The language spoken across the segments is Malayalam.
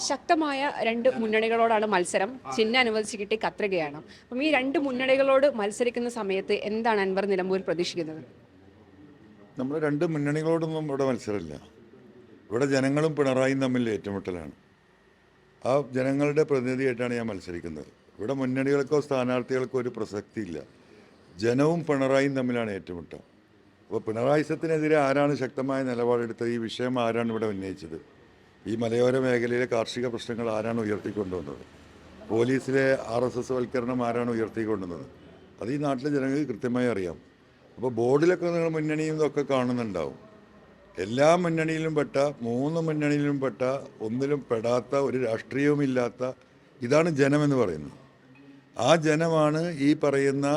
ശക്തമായ രണ്ട് മുന്നണികളോടാണ് മത്സരം. ചിഹ്നം അനുവദിച്ച് കിട്ടി കത്രികയാണ്. അപ്പം ഈ രണ്ട് മുന്നണികളോട് മത്സരിക്കുന്ന സമയത്ത് എന്താണ് അൻവർ നിലമ്പൂർ പ്രതീക്ഷിക്കുന്നത്? നമ്മൾ രണ്ട് മുന്നണികളോടൊന്നും ഇവിടെ മത്സരമില്ല. ഇവിടെ ജനങ്ങളും പിണറായിയും തമ്മിൽ ഏറ്റുമുട്ടലാണ്. ആ ജനങ്ങളുടെ പ്രതിനിധിയായിട്ടാണ് ഞാൻ മത്സരിക്കുന്നത്. ഇവിടെ മുന്നണികൾക്കോ സ്ഥാനാർത്ഥികൾക്കോ ഒരു പ്രസക്തിയില്ല. ജനവും പിണറായിയും തമ്മിലാണ് ഏറ്റുമുട്ടം. അപ്പോൾ പിണറായിസത്തിനെതിരെ ആരാണ് ശക്തമായ നിലപാടെടുത്തത്? ഈ വിഷയം ആരാണ് ഇവിടെ ഉന്നയിച്ചത്? ഈ മലയോര മേഖലയിലെ കാർഷിക പ്രശ്നങ്ങൾ ആരാണ് ഉയർത്തിക്കൊണ്ടുവന്നത്? പോലീസിലെ RSS വൽക്കരണം ആരാണ് ഉയർത്തിക്കൊണ്ടുവന്നത്? അത് ഈ നാട്ടിലെ ജനങ്ങൾക്ക് കൃത്യമായി അറിയാം. അപ്പോൾ ബോർഡിലൊക്കെ നിങ്ങൾ മുന്നണിയും ഇതൊക്കെ കാണുന്നുണ്ടാവും. എല്ലാ മുന്നണിയിലും പെട്ട, മൂന്ന് മുന്നണിയിലും പെട്ട, ഒന്നിലും പെടാത്ത, ഒരു രാഷ്ട്രീയവുമില്ലാത്ത ഇതാണ് ജനമെന്ന് പറയുന്നത്. ആ ജനമാണ് ഈ പറയുന്ന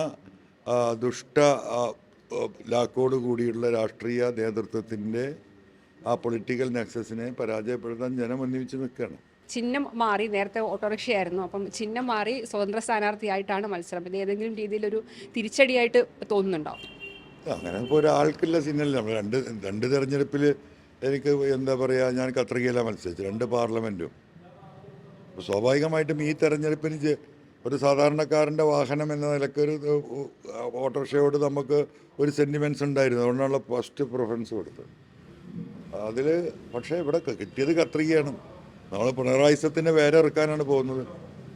ദുഷ്ട ലാക്കോട് കൂടിയുള്ള രാഷ്ട്രീയ നേതൃത്വത്തിൻ്റെ ആ പൊളിറ്റിക്കൽ നെക്സസിനെ പരാജയപ്പെടുത്താൻ ജനം ഒന്നിച്ച് നിൽക്കുകയാണ്. ചിഹ്നം മാറി, നേരത്തെ ഓട്ടോറിക്ഷയായിരുന്നു, അപ്പം ചിഹ്നം മാറി സ്വതന്ത്ര സ്ഥാനാർത്ഥിയായിട്ടാണ് മത്സരം. ഇത് ഏതെങ്കിലും രീതിയിലൊരു തിരിച്ചടിയായിട്ട് തോന്നുന്നുണ്ടോ? അങ്ങനെ ഇപ്പോൾ ഒരാൾക്കുള്ള സിഗ്നൽ നമ്മൾ രണ്ട് തെരഞ്ഞെടുപ്പിൽ എനിക്ക് എന്താ പറയുക, ഞാൻ കത്രികയിലാണ് മത്സരിച്ചു, രണ്ട് പാർലമെൻറ്റും. അപ്പോൾ സ്വാഭാവികമായിട്ടും ഈ തെരഞ്ഞെടുപ്പിന് ഒരു സാധാരണക്കാരൻ്റെ വാഹനം എന്ന നിലയ്ക്ക് ഒരു ഓട്ടോറിക്ഷയോട് നമുക്ക് ഒരു സെൻറ്റിമെൻറ്റ്സ് ഉണ്ടായിരുന്നു. അതുകൊണ്ടാണല്ലോ ഫസ്റ്റ് പ്രിഫറൻസ് കൊടുത്തത്. അതിൽ പക്ഷേ ഇവിടെ കിട്ടിയത് കത്രികയാണ്. നമ്മൾ പിണറായിസത്തിൻ്റെ വേറെ ഇറക്കാനാണ് പോകുന്നത്.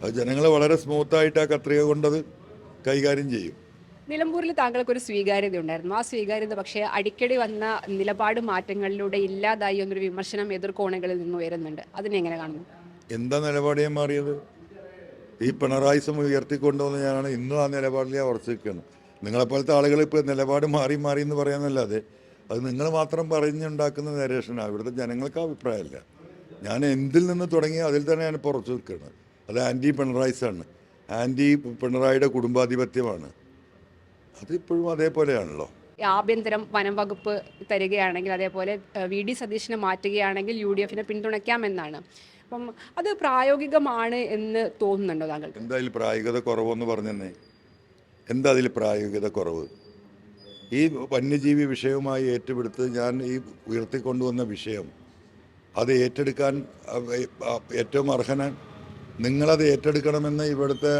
അത് ജനങ്ങൾ വളരെ സ്മൂത്തായിട്ട് ആ കത്രിക കൊണ്ടത് കൈകാര്യം ചെയ്യും. നിലമ്പൂരിൽ താങ്കൾക്കൊരു സ്വീകാര്യത ഉണ്ടായിരുന്നു. ആ സ്വീകാര്യത പക്ഷേ അടിക്കടി വന്ന നിലപാട് മാറ്റങ്ങളിലൂടെ ഇല്ലാതായി എന്നൊരു വിമർശനം എതിർകോണുകളിൽ നിന്ന് ഉയരുന്നുണ്ട്. അതിനെങ്ങനെ കാണുന്നു? എന്താ നിലപാട് ഞാൻ മാറിയത്? ഈ പിണറായിസം ഉയർത്തിക്കൊണ്ടുവന്ന് ഞാനാണ് ഇന്നും ആ നിലപാടിൽ ഞാൻ ഉറച്ചു നിൽക്കുകയാണ്. നിങ്ങളെപ്പോലത്തെ ആളുകൾ ഇപ്പോൾ നിലപാട് മാറി മാറി എന്ന് പറയാമെന്നല്ലാതെ അത് നിങ്ങൾ മാത്രം പറഞ്ഞുണ്ടാക്കുന്ന നരേഷനാണ്. ഇവിടുത്തെ ജനങ്ങൾക്ക് അഭിപ്രായമില്ല. ഞാൻ എന്തിൽ നിന്ന് തുടങ്ങി അതിൽ തന്നെ ഞാൻ ഇപ്പോൾ ഉറച്ചു നിൽക്കുകയാണ്. അത് ആൻറ്റി പിണറായിസാണ്, ആൻറ്റി പിണറായിയുടെ കുടുംബാധിപത്യമാണ്. അതിപ്പോഴും അതേപോലെയാണല്ലോ. ആഭ്യന്തരം വനം വകുപ്പ് തരികയാണെങ്കിൽ, അതേപോലെ VD സതീശനെ മാറ്റുകയാണെങ്കിൽ UDF പിന്തുണയ്ക്കാമെന്നാണ്. അപ്പം അത് പ്രായോഗികമാണ് എന്ന് തോന്നുന്നുണ്ടോ താങ്കൾക്ക്? എന്താ അതിൽ പ്രായോഗികത കുറവെന്ന് പറഞ്ഞെന്നേ? എന്താ അതിൽ പ്രായോഗികത കുറവ്? ഈ വന്യജീവി വിഷയവുമായി ഏറ്റെടുത്ത് ഞാൻ ഈ ഉയർത്തിക്കൊണ്ടുവന്ന വിഷയം അത് ഏറ്റെടുക്കാൻ ഏറ്റവും അർഹന നിങ്ങളത് ഏറ്റെടുക്കണമെന്ന് ഇവിടുത്തെ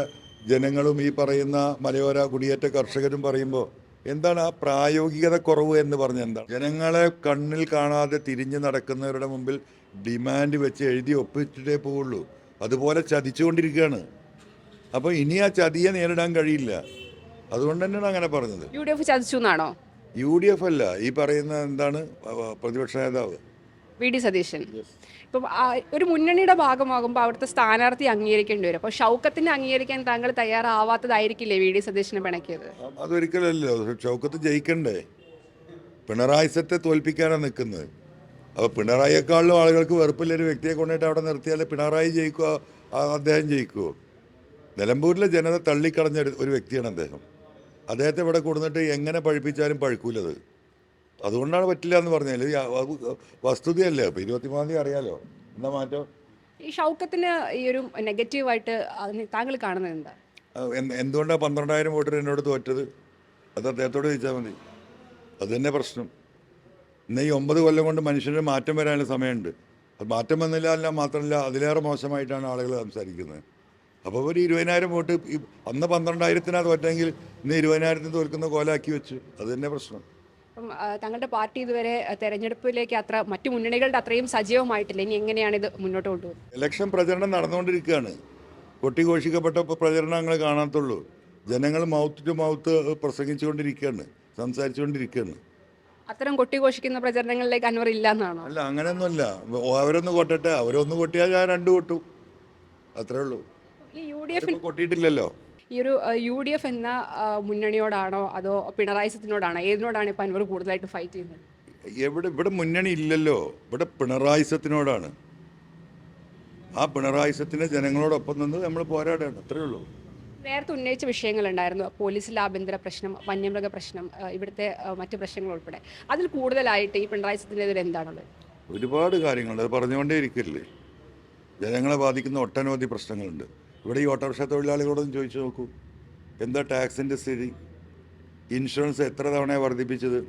ജനങ്ങളും ഈ പറയുന്ന മലയോര കുടിയേറ്റ കർഷകരും പറയുമ്പോൾ എന്താണ് ആ പ്രായോഗികത കുറവ് എന്ന് പറഞ്ഞാൽ? എന്താണ്? ജനങ്ങളെ കണ്ണിൽ കാണാതെ തിരിഞ്ഞു നടക്കുന്നവരുടെ മുമ്പിൽ ഡിമാൻഡ് വെച്ച് എഴുതി ഒപ്പിച്ചിട്ടേ പോവുള്ളൂ. അതുപോലെ ചതിച്ചുകൊണ്ടിരിക്കുകയാണ്. അപ്പോൾ ഇനി ആ ചതിയെ നേരിടാൻ കഴിയില്ല. അതുകൊണ്ട് തന്നെയാണ് അങ്ങനെ പറഞ്ഞത്. UDF ചതിച്ചു എന്നാണോ? UDF അല്ല, ഈ പറയുന്ന എന്താണ് പ്രതിപക്ഷ നേതാവ് VD സതീശൻ. ഇപ്പം ഒരു മുന്നണിയുടെ ഭാഗമാകുമ്പോൾ അവിടുത്തെ സ്ഥാനാർത്ഥി അംഗീകരിക്കേണ്ടി വരും. അപ്പോൾ ഷൗക്കത്തിനെ അംഗീകരിക്കാൻ താങ്കൾ തയ്യാറാവാത്തതായിരിക്കില്ലേ VD സതീശനെ പിണക്കിയത്? അതൊരിക്കലല്ലോ. ഷൗക്കത്ത് ജയിക്കണ്ടേ? പിണറായിസത്തെ തോൽപ്പിക്കാനാണ് നിൽക്കുന്നത്. അപ്പോൾ പിണറായിയെക്കാളിലും ആളുകൾക്ക് വെറുപ്പില്ലൊരു വ്യക്തിയെ കൊണ്ടിട്ട് അവിടെ നിർത്തിയാൽ പിണറായി ജയിക്കുമോ? അദ്ദേഹം ജയിക്കുമോ? നിലമ്പൂരിലെ ജനത തള്ളിക്കളഞ്ഞ ഒരു വ്യക്തിയാണ് അദ്ദേഹം. അദ്ദേഹത്തെ ഇവിടെ കൊടുത്തിട്ട് എങ്ങനെ പഴിപ്പിച്ചാലും പഴുക്കൂലത്. അതുകൊണ്ടാണ് പറ്റില്ല എന്ന് പറഞ്ഞാൽ വസ്തുതയല്ലേ. അപ്പോൾ 23-ാം തീയതി അറിയാലോ എന്താ മാറ്റം. ഈ ഷൗക്കത്തിന് ഈ ഒരു നെഗറ്റീവായിട്ട് താങ്കൾ കാണുന്നത് എന്താ? എന്തുകൊണ്ടാണ് 12,000 വോട്ടിന് എന്നോട് തോറ്റത്? അത് അദ്ദേഹത്തോട് ചോദിച്ചാൽ മതി. അത് തന്നെ പ്രശ്നം. ഇന്ന് ഈ 9 കൊല്ലം കൊണ്ട് മനുഷ്യന് മാറ്റം വരാനുള്ള സമയമുണ്ട്. അത് മാറ്റം വന്നില്ല, അല്ല മാത്രമല്ല അതിലേറെ മോശമായിട്ടാണ് ആളുകൾ സംസാരിക്കുന്നത്. അപ്പോൾ ഒരു 20,000 വോട്ട് അന്ന് 12,000-നാണ് തോറ്റെങ്കിൽ ഇന്ന് 20,000-ന് തോൽക്കുന്ന കോലാക്കി വെച്ചു. അത് തന്നെ പ്രശ്നം. അപ്പം താങ്കളുടെ പാർട്ടി ഇതുവരെ തെരഞ്ഞെടുപ്പിലേക്ക് മറ്റു മുന്നണികളുടെ അത്രയും സജീവമായിട്ടില്ല. ഇനി എങ്ങനെയാണ് ഇത് മുന്നോട്ട് കൊണ്ടുപോകുന്നത്? ഇലക്ഷൻ പ്രചരണം നടന്നുകൊണ്ടിരിക്കുകയാണ്. കൊട്ടിഘോഷിക്കപ്പെട്ട പ്രചരണങ്ങൾ കാണാത്തുള്ളൂ. ജനങ്ങൾ മൗത്ത് ടു മൗത്ത് പ്രസംഗിച്ചുകൊണ്ടിരിക്കുകയാണ്, സംസാരിച്ചുകൊണ്ടിരിക്കുകയാണ്. അത്തരം കൊട്ടിഘോഷിക്കുന്ന പ്രചരണങ്ങളിലേക്ക് അൻവർ ഇല്ല എന്നാണോ? അല്ല, അങ്ങനെയൊന്നുമല്ല. അവരൊന്ന് കൊട്ടട്ടെ, അവരൊന്ന് കൊട്ടിയാൽ ഞാൻ 2 കൊട്ടും, അത്രേ ഉള്ളൂ. ഈ UDF കൊട്ടിയിട്ടില്ലല്ലോ. ഈ ഒരു UDF എന്ന മുന്നണിയോടാണോ അതോ പിണറായിസത്തിനോടാണോ, ഏതിനോടാണ് ഇപ്പം അൻവർ കൂടുതലായിട്ട് ഫൈറ്റ് ചെയ്യുന്നത്? ഇവിടെ മുന്നണി ഇല്ലല്ലോ. ഇവിടെ പിണറായിസത്തിനോടാണ്. ആ പിണറായിസത്തിൻ്റെ ജനങ്ങളോടൊപ്പം നിന്ന് നമ്മൾ പോരാടാണ്, അത്രേ ഉള്ളൂ. നേരത്തെ ഉന്നയിച്ച വിഷയങ്ങളുണ്ടായിരുന്നു. പോലീസിലെ ആഭ്യന്തര പ്രശ്നം, വന്യമൃഗ പ്രശ്നം, ഇവിടുത്തെ മറ്റ് പ്രശ്നങ്ങൾ ഉൾപ്പെടെ. അതിൽ കൂടുതലായിട്ട് ഈ പിണറായിസത്തിനെതിരെ എന്താണുള്ളത്? ഒരുപാട് കാര്യങ്ങളുണ്ട്. അത് പറഞ്ഞുകൊണ്ടേ ഇരിക്കില്ലേ. ജനങ്ങളെ ബാധിക്കുന്ന ഒട്ടനവധി പ്രശ്നങ്ങളുണ്ട്. ഇവിടെ ഈ ഓട്ടോറിക്ഷ തൊഴിലാളികളോടൊന്നും ചോദിച്ചു നോക്കൂ, എന്താ ടാക്സിൻ്റെ സ്ഥിതി? ഇൻഷുറൻസ് എത്ര തവണയാണ് വർദ്ധിപ്പിച്ചത്?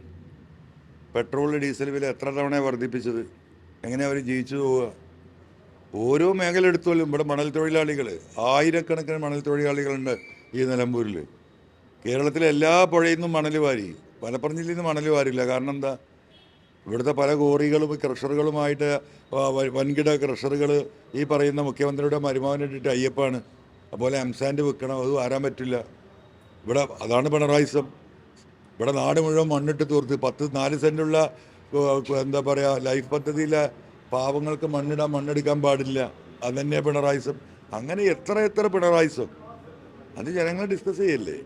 പെട്രോൾ ഡീസൽ വില എത്ര തവണയാണ് വർദ്ധിപ്പിച്ചത്? എങ്ങനെയാണ് അവർ ജീവിച്ചു പോവുക? ഓരോ മേഖല എടുത്തോളും ഇവിടെ മണൽ തൊഴിലാളികൾ, ആയിരക്കണക്കിന് മണൽ തൊഴിലാളികളുണ്ട് ഈ നിലമ്പൂരിൽ. കേരളത്തിലെ എല്ലാ പുഴയിൽ നിന്നും മണൽ വാരി, മലപ്പുറം ജില്ലയിൽ നിന്ന് മണൽ വാരില്ല. കാരണം എന്താ, ഇവിടുത്തെ പല കോറികളും ക്രഷറുകളുമായിട്ട് വൻകിട ക്രഷറുകൾ ഈ പറയുന്ന മുഖ്യമന്ത്രിയുടെ മരുമകനിട്ട് ടൈപ്പാണ്. അതുപോലെ എംസാൻഡ് വെക്കണം, അത് വാരാൻ പറ്റില്ല ഇവിടെ. അതാണ് പിണറായിസം. ഇവിടെ നാട് മുഴുവൻ മണ്ണിട്ട് തൂർത്ത് 4 സെൻറ്റുള്ള എന്താ പറയുക ലൈഫ് പദ്ധതിയിലെ പാവങ്ങൾക്ക് മണ്ണെടുക്കാൻ പാടില്ല. അതന്നെ പിണറായിസം. അങ്ങനെ എത്ര പിണറായിസം, അത് ജനങ്ങൾ ഡിസ്കസ് ചെയ്യല്ലേ.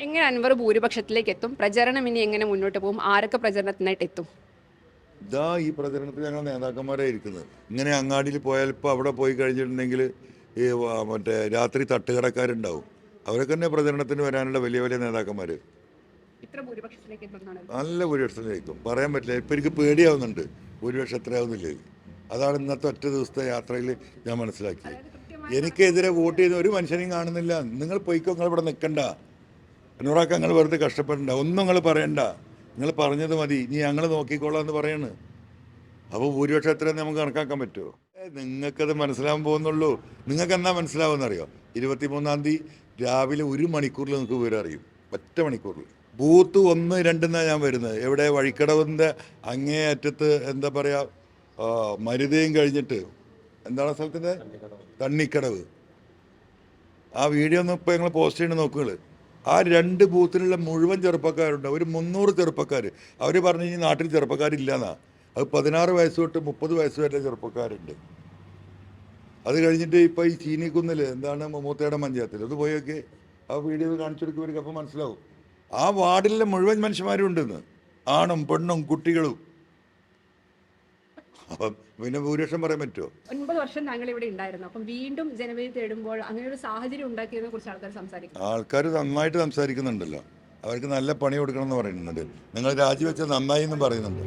എങ്ങനെ അൻവർ ഭൂരിപക്ഷത്തിലേക്ക് എത്തും? പ്രചരണം ഇനി എങ്ങനെ മുന്നോട്ട് പോകും? ആരൊക്കെ പ്രചരണത്തിനായിട്ട് എത്തും? ഇതാ ഈ പ്രചരണത്തിൽ ഞങ്ങൾ നേതാക്കന്മാരെ ഇരിക്കുന്നത്. ഇങ്ങനെ അങ്ങാടിയിൽ പോയാൽ ഇപ്പോൾ അവിടെ പോയി കഴിഞ്ഞിട്ടുണ്ടെങ്കിൽ ഈ മറ്റേ രാത്രി തട്ടുകടക്കാരുണ്ടാവും. അവരൊക്കെ തന്നെ പ്രചരണത്തിന് വരാനുള്ള വലിയ വലിയ നേതാക്കന്മാർ. ഇത്ര ഭൂരിപക്ഷത്തിലേക്ക് എത്തുന്നതാണ് നല്ല ഭൂരിപക്ഷത്തിലേക്കും പറയാൻ പറ്റില്ല. ഇപ്പം എനിക്ക് പേടിയാവുന്നുണ്ട് ഭൂരിപക്ഷം എത്രയാവുന്നില്ലേ. അതാണ് ഇന്നത്തെ ഒറ്റ ദിവസത്തെ യാത്രയിൽ ഞാൻ മനസ്സിലാക്കിയത്. എനിക്കെതിരെ വോട്ട് ചെയ്ത ഒരു മനുഷ്യനെയും കാണുന്നില്ല. നിങ്ങൾ പൊയ്ക്കോ, നിങ്ങൾ ഇവിടെ നിൽക്കണ്ട, എന്നോടൊക്കെ നിങ്ങൾ വെറുതെ കഷ്ടപ്പെടണ്ട, ഒന്നും നിങ്ങൾ പറയണ്ട, നിങ്ങൾ പറഞ്ഞത് മതി, ഇനി ഞങ്ങൾ നോക്കിക്കോളാം എന്ന് പറയാണ്. അപ്പോൾ ഭൂരിപക്ഷം എത്രയെന്ന് നമുക്ക് കണക്കാക്കാൻ പറ്റുമോ? നിങ്ങൾക്കത് മനസ്സിലാവാൻ പോകുന്നുള്ളൂ. നിങ്ങൾക്ക് എന്നാ മനസ്സിലാവുമെന്നറിയോ? 23-ാം തീയതി രാവിലെ 1 മണിക്കൂറിൽ നിങ്ങൾക്ക് വിവരം അറിയും. ഒറ്റ മണിക്കൂറിൽ. ബൂത്ത് 1, 2 എന്നാണ് ഞാൻ വരുന്നത്. എവിടെ? വഴിക്കടവിൻ്റെ അങ്ങേ അറ്റത്ത് എന്താ പറയുക, മരുതയും കഴിഞ്ഞിട്ട് എന്താണ് സ്ഥലത്തിൻ്റെ തണ്ണിക്കടവ്. ആ വീഡിയോ ഒന്ന് ഇപ്പോൾ ഞങ്ങൾ പോസ്റ്റ് ചെയ്യണം നോക്കുക. ആ 2 ബൂത്തിലുള്ള മുഴുവൻ ചെറുപ്പക്കാരുണ്ട്. ഒരു 300 ചെറുപ്പക്കാർ. അവർ പറഞ്ഞു ഇനി നാട്ടിൽ ചെറുപ്പക്കാരില്ലെന്നാ. അത് 16 വയസ്സ് തൊട്ട് 30 വയസ്സ് വരെ ചെറുപ്പക്കാരുണ്ട്. അത് കഴിഞ്ഞിട്ട് ഇപ്പോൾ ഈ ചീനിക്കുന്നിൽ എന്താണ് മൂത്തേടം പഞ്ചായത്തിൽ അത് പോയൊക്കെ ആ വീഡിയോ കാണിച്ചെടുക്കുന്നവർക്ക് അപ്പോൾ മനസ്സിലാവും. ആ വാർഡിലെ മുഴുവൻ മനുഷ്യന്മാരും ഉണ്ടെന്ന്, ആണും പെണ്ണും കുട്ടികളും. അപ്പം പിന്നെ ഭൂരിപക്ഷം പറയാൻ പറ്റുമോ? 9 വർഷം താങ്കൾ ഇവിടെ ഉണ്ടായിരുന്നു. അപ്പം വീണ്ടും ജനവിധി തേടുമ്പോൾ അങ്ങനെ ഒരു സാഹചര്യം ഉണ്ടാക്കിയതിനെ കുറിച്ച് ആൾക്കാർ സംസാരിക്കും. ആൾക്കാർ നന്നായിട്ട് സംസാരിക്കുന്നുണ്ടല്ലോ. അവർക്ക് നല്ല പണി കൊടുക്കണം എന്ന് പറയുന്നുണ്ട്. നിങ്ങൾ രാജിവെച്ചത് നന്നായി എന്നും പറയുന്നുണ്ട്.